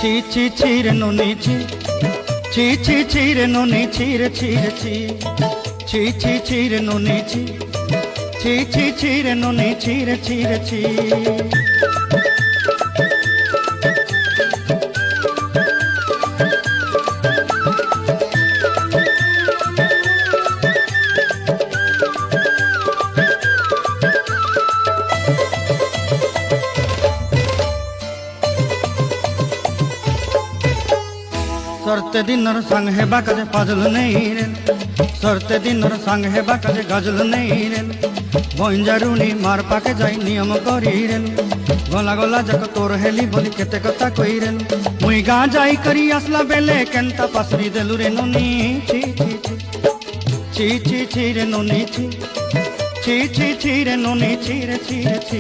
ছি ছি ছি রে নুনি ছি, ছি ছি ছি রে নুনি ছি রে ছি রে ছি, ছি ছি ছি রে নুনি ছি, ছি ছি ছি রে নুনি ছি রে ছি রে ছি। सरते दिनर संग हेबा काजे फाजल नहीं रे, सरते दिनर संग हेबा काजे गजल नहीं रे। बंजारुनी मार पाके जाई नियम करी रे, गला गला जक तोर हेली बोली केते कथा कई रे। मुई गा जाई करी असला बेले केंता पासरी देलु रे नुनी छी छी छी, छी छी छी रे नुनी छी, छी छी छी रे नुनी छी रे छी रे छी।